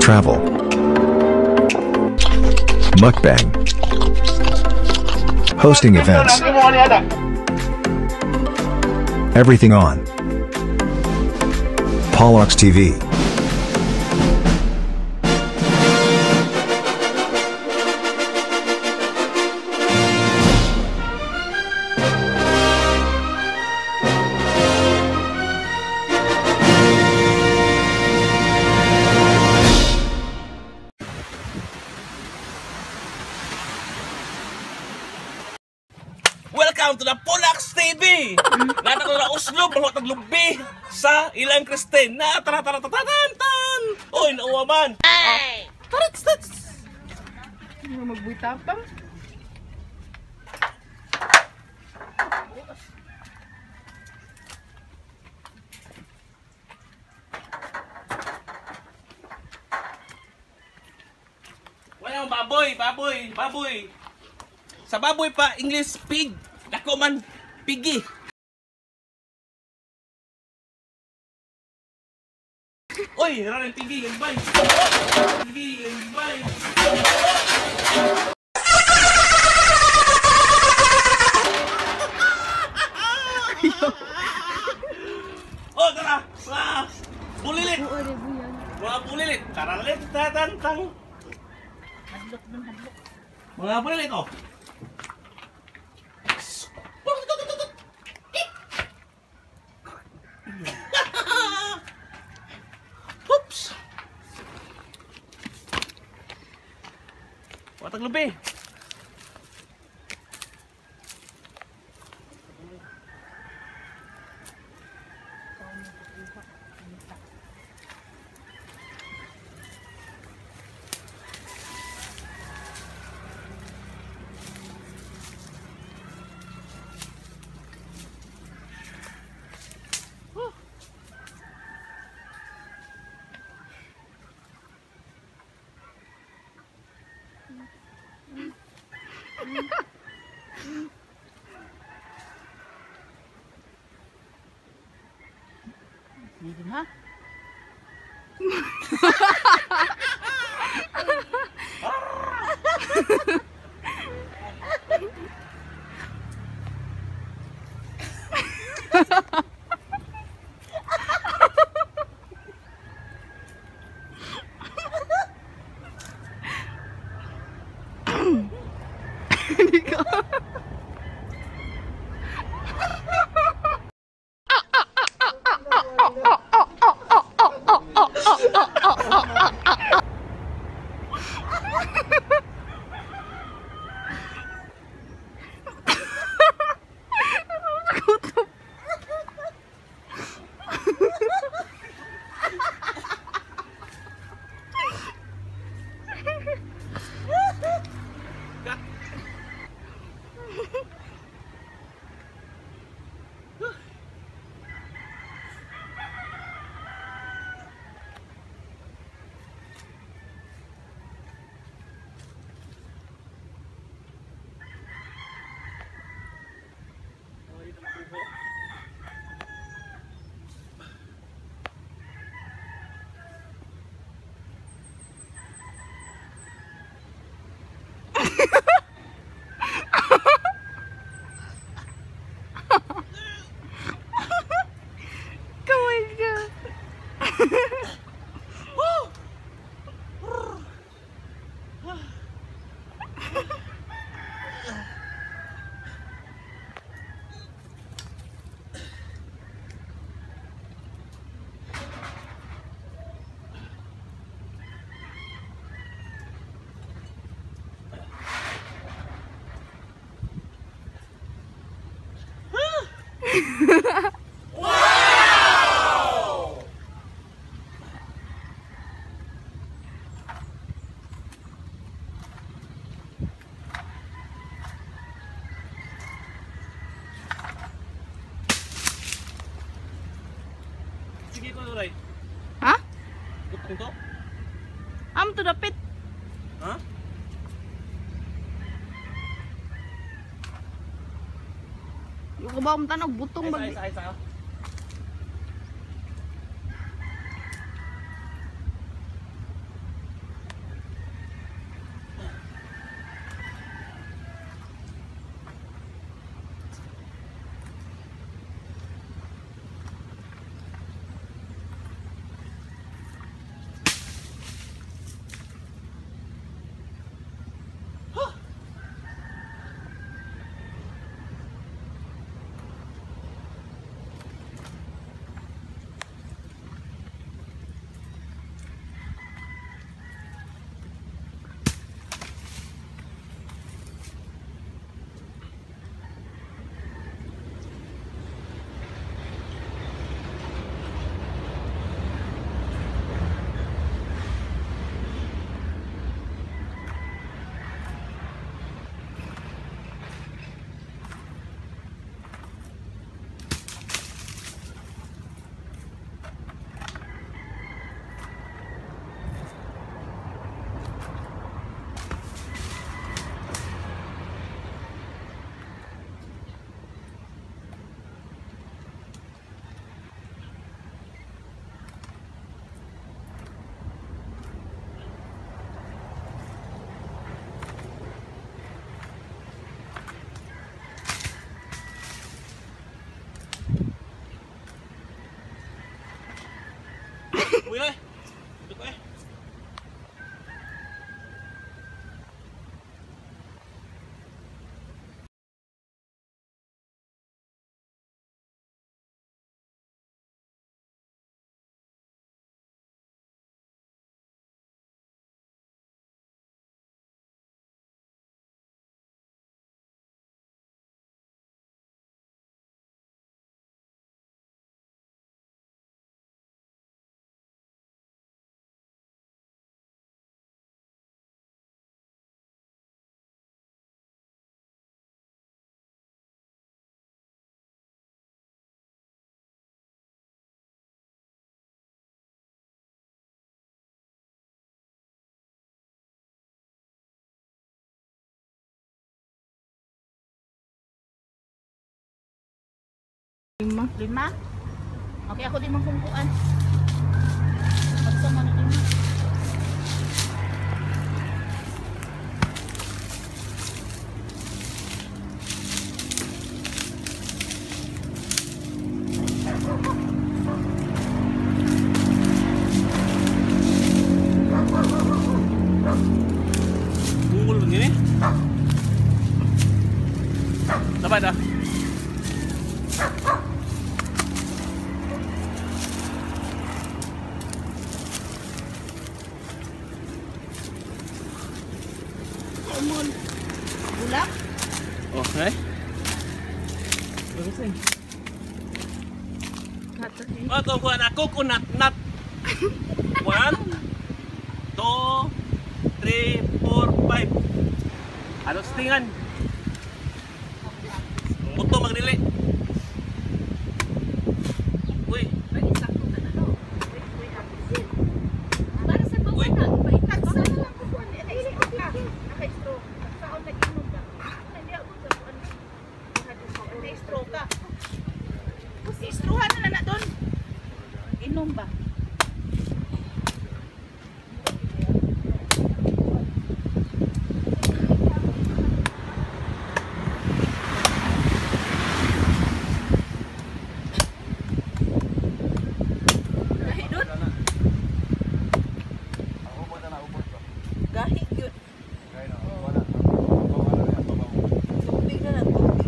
travel, mukbang, hosting events, everything on Paulox TV. Welcome to the Paulox TV! Natako na uslob, mga taglumbi sa ilang Kristen na taratatatantan! Oy, nauwa man! Tarats! Magbuitapang. Wala yung baboy! Sa baboy pa, English pig. Dako man, pigi. Oy, raring pigi, yung bay. Pigi, yung bay. Oh, tara! Bulilit! Mga bulilit! Taralit, tatantang! Mga bulilit, oh! Oops. Watag lubi. Ha? Wow! Sige ko Ray. Ha? Gupin to? Am to dapit. Ha? Yung kabawang tanog butong bag. Isa. 5. Okay, ako di mangkungkuan. Basta man 5. Bungkul begini. Dapat dah. Bulak. Okay. Ito ko na coconut nut. 1 2 3 4 5. Ano stingan? Buto magnili. Uy, Para sa Uy. pagkunan, baliktad sa lang ko kuan. Ay, naka-stroke. Saan nag-inom ka? Hindi ako sa kuan. Naka-stroke ka. Istruhan na doon. Inom ba? Gahi yun. Tubig na lang, tubig.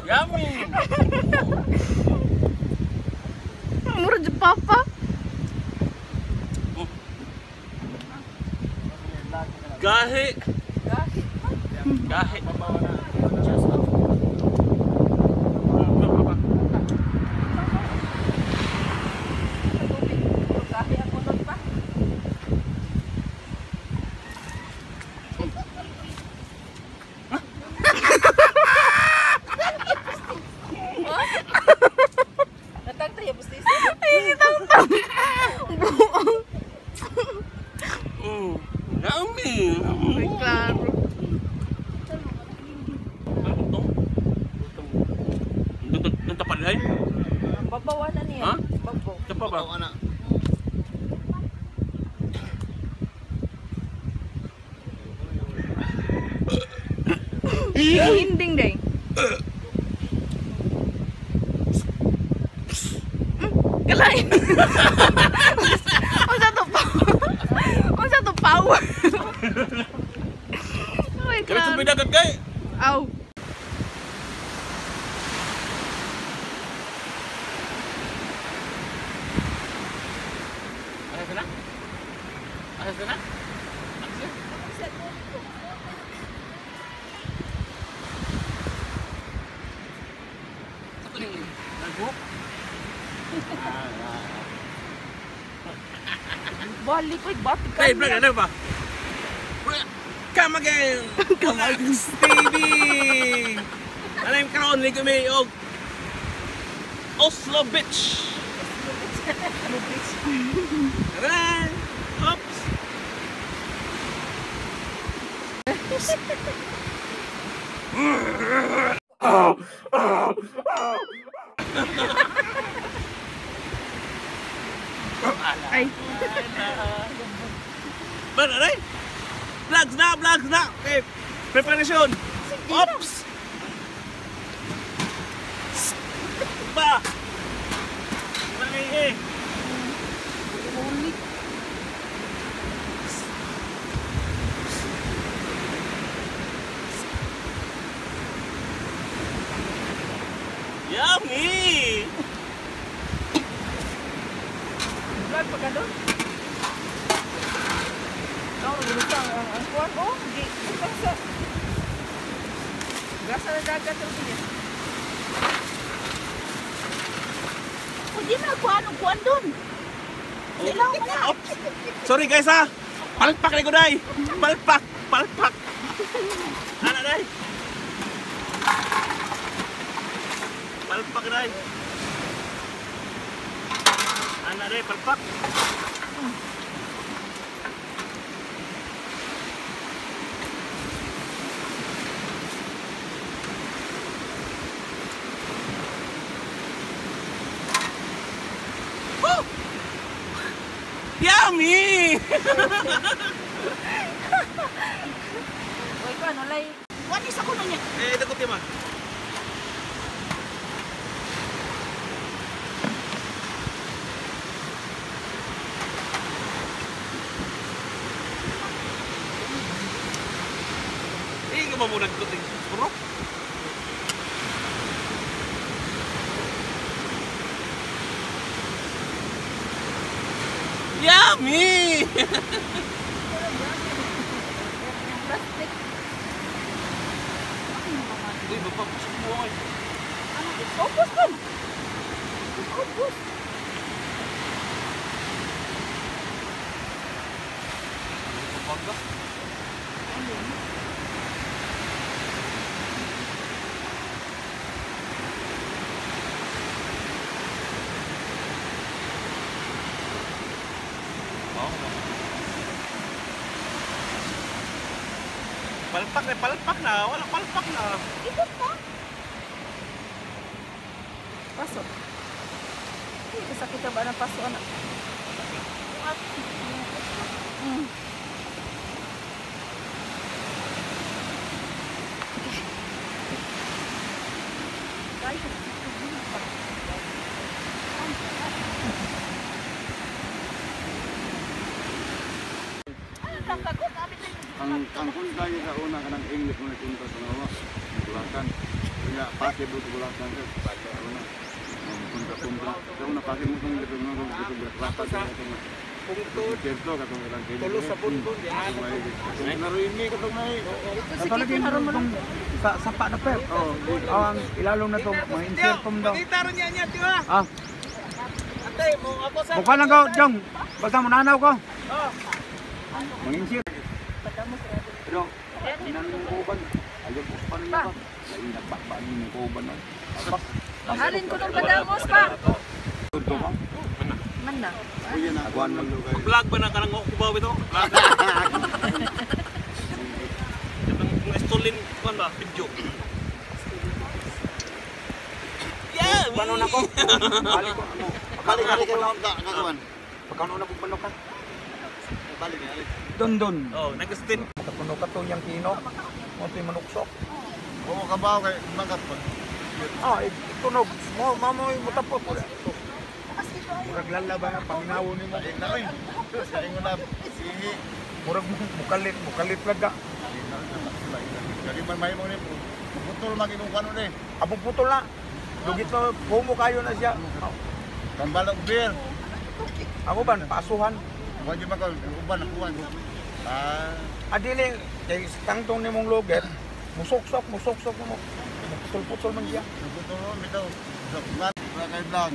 yummy. Murah je papa. Gahi. Gahi. Datang tayo, bustis. Ini tang-tang. Yummy. Claro. Ang tapat ay. Babawalan niya. Ha? Babaw. Siapa ba? Anak. Hinding deh. Kelain. Satu power. Wait Kaya lang. sumidagat kay. Aw. Ayos na? Ayos na? Nagbuhok. Balik ko, batik ka. Hey, vlog ano ba? Come again! Come again, Stevie! Alam ka ron, ligo may og Oslo Beach! Aray! Oops! Ay. Bar, aray! Vlogs na! Vlogs na! Okay, preparation! Oops! Ba! Mali eh! Yummy! Vlog pa ka doon? Ang kuwan, oh, di, utang sa gasa na dagat ang siya. O di na, kuwan doon. Silaw mo na. Oops! Sorry guys ha! Palpak na ko day! Palpak! Palpak! Ano day? Palpak na rin. Ano rin, palpak. Woo! Yummy! Uy, ko ano lay? What is ako niya? Dagot yan man. Hindi ka ba muna kuting surok? Yummy! Plastic. Uy, mapapasok mo ay. Ano ko? Focus kan. Focus. Pagka. Palpak na, wala palpak na. Ikot pa. Pasok. Hindi sakit ka ba ng paso anak? Ang punta niya sa una kanang English mo na punta sa nawa. Bulacan. Kaya possible sa Bulacan sa pagka una. Punta. Sa una possible mo kung dito berkelapa sa itong pungtod. Certo katong ilang kilo. Tulos sa bundon yan. Naruin ni katong may. Talaga yung sa sapa na pep. Oh, ang ilalong na to, mga insertom daw. Makita rin niya, tiwa. Ah, Ate, mo ako sa... bukal lang ko, Jong. Basta mananaw ko. Mga insert. Pero, nanong kuban. Ayaw ko pa rin ako. Ay, nagbakbaan yung kuban. Mahalin ko ng padamos pa. Ito ka? Man na. Kuya na kuan lang lugar. Vlog ba na kanang kubaw ito? Vlog. Itong stolin kuan ba? Video. Yeah! Paano na ko? Balik ko. Balik ka na kuan. Pagkano na kung ka? Balik na. Don. Oh, nag-stin. Makapuno ka to yung kino. Mga ito manuksok. Oo kabaw kay magat pa. Ah, itunog. Mamoy mutapot. Murag lalaba nga panginawo ni mo. Balik na rin. Sa ingon na sige. Murag mukalit laga. Jadi man may mo ni putol magimong kanu ni. Abong putol na. Lugit na, bumo kayo na siya. Tambalog beer. Ako ba, paasuhan. Wa di makal uban ako ko. Adili, kay tangtong ni mong luget, musok-sok mo. Putol-putol man siya. Putol bitaw. Ngat kay vlog.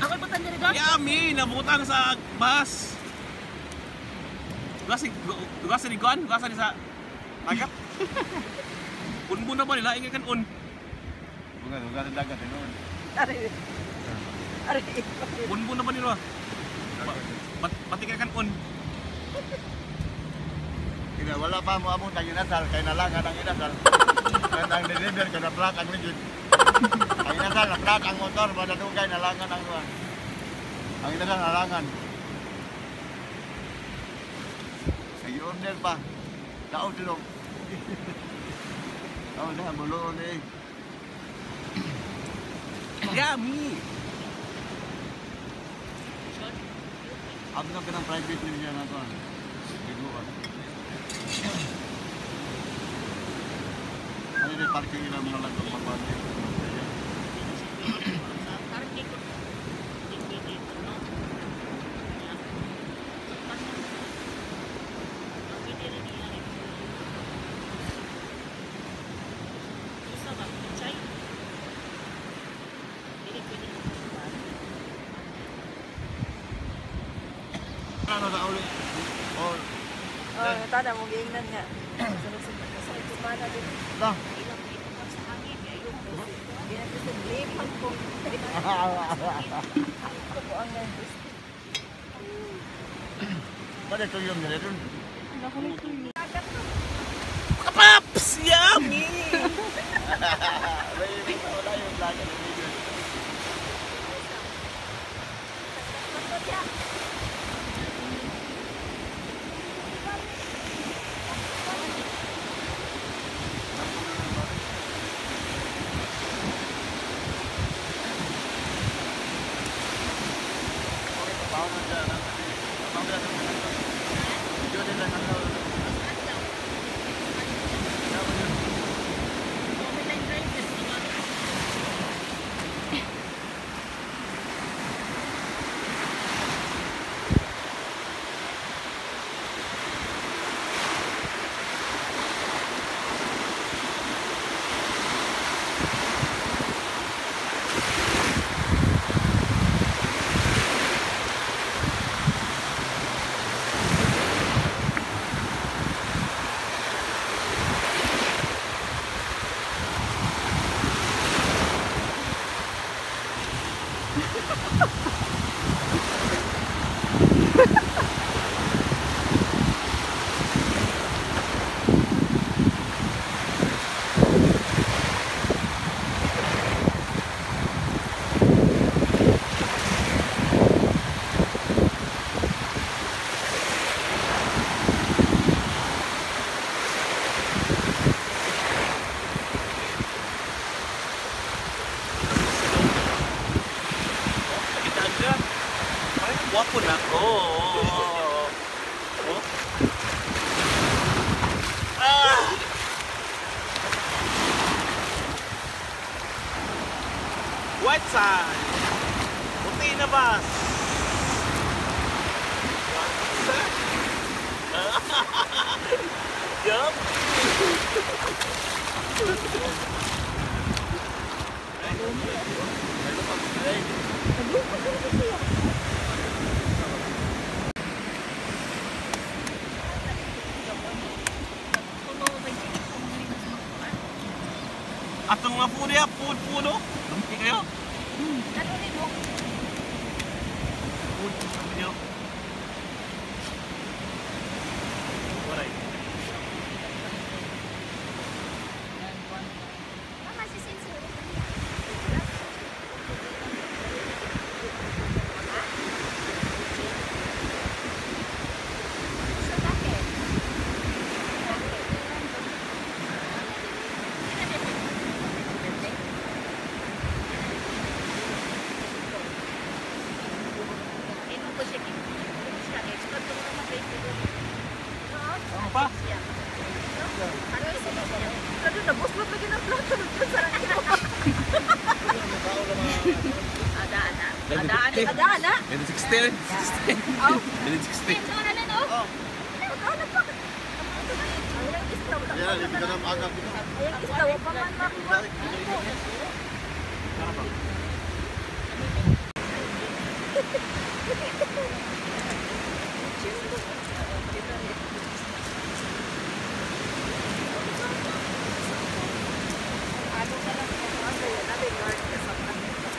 Ako ibutan niya rin. Yummy! Nabutan sa bus. Tugasan ni Guan? Tugasan ni sa... Agap? Unbun na ba nila? Ingin kan un. Bukan dagat ini. Ari. Unbun na ba nila? Patikan kan un. Tidak wala pa mo abot ang inasal kay nalangan ang inasal. Kaya ang deliver kay na-flat ang legit. Ang inasal na-flat ang motor madadugay nalangan ang kuan. Ang inasal nalangan. Ay order pa. Tao tulong. Tao na bulo ni. Yummy! Abot ka ng private niya na to. Biguan. Ano di parking ila mga lang pagpapati. Ano sa uli? Oh, Oh, tada mo giingnan nga. Sunod-sunod sa semana din. dah. Ilang sa hangin, ayo. Sublipan ko. Ito po ang nervous. Pada tuyong nila dun. Kapaps! Yummy! Wala yung vlog ng video. Wapo na ko. Oh. Ah! White side. Puti na bas. Yup. Atong mga food ya, food puno. Lumpi kayo. Ano rin mo? Food sabi niyo. Alright. Mama, si Sensor. So, bakit? Ito po siya. Expert ko naman kayo. Ano pa? Ano yung siya? Ano na, boss, ba't lagi ng plato? Sarang ito. Ada-ana? Ada-ana? Minute 16. Oh. Minute 16. Ito na lang, oh. Ada-ana pa. Ayang istaw. Yan, hindi ka na maagap. Ayang istaw. Paman makuha. Ano ka lang kung ano yun? Nabi guard ka sa kanila.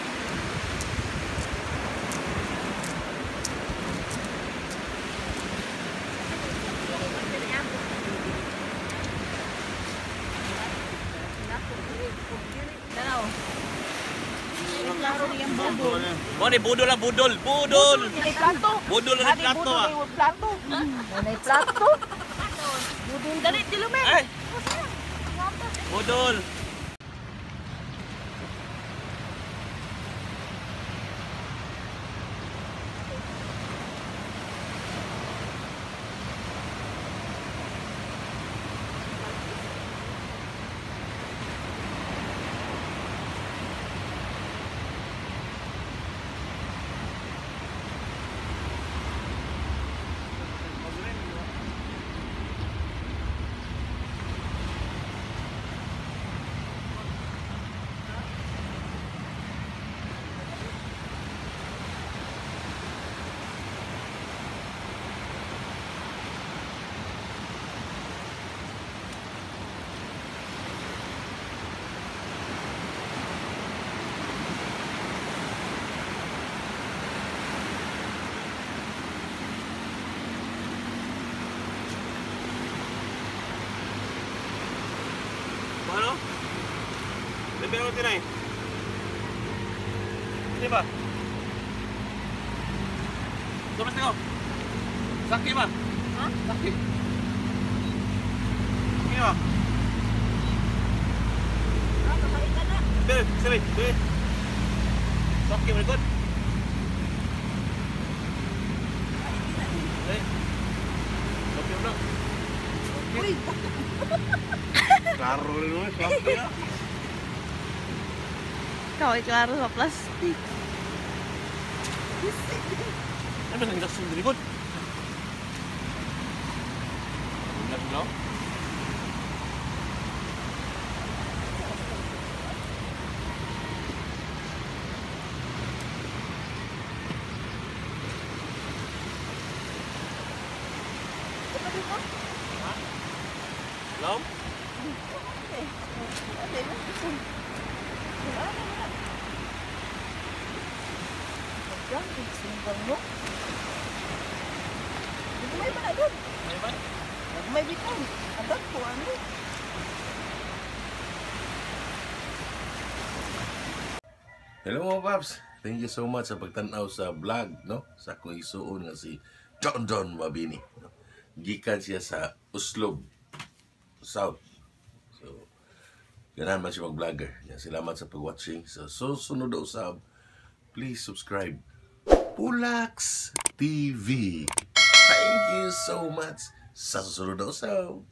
Klaro niyang budol. Oh, ni budol lah, budol. Budol. May plato. Budol na plato ah. May plato. May plato. Budol. Dali, dilume. Ay, budol. Ano? Lebih ako tinay. Ini ba? Tumas na ko. Sakit ba? Ha? Sakit. Ini ba? Bil, sini, bil. Sakit berikut. Sakit bro. Uy, Klaro rin naman, sakit ya. kaway klaro sa plastic. Ano ba nang sundri ko? Ano? Hello? May ba na doon? May ba? May bitang. Adat ko ano? Hello mga paps, thank you so much sa pagtanaw sa vlog, no? Sa akong isuon nga si John Don Mabini, no? Gikan siya sa Uslob South. So, ganahan man siya mag-vlogger. Yan, salamat sa pag-watching. So, susunod na usab, please subscribe. Pulax TV. Thank you so much sa susunod na usab.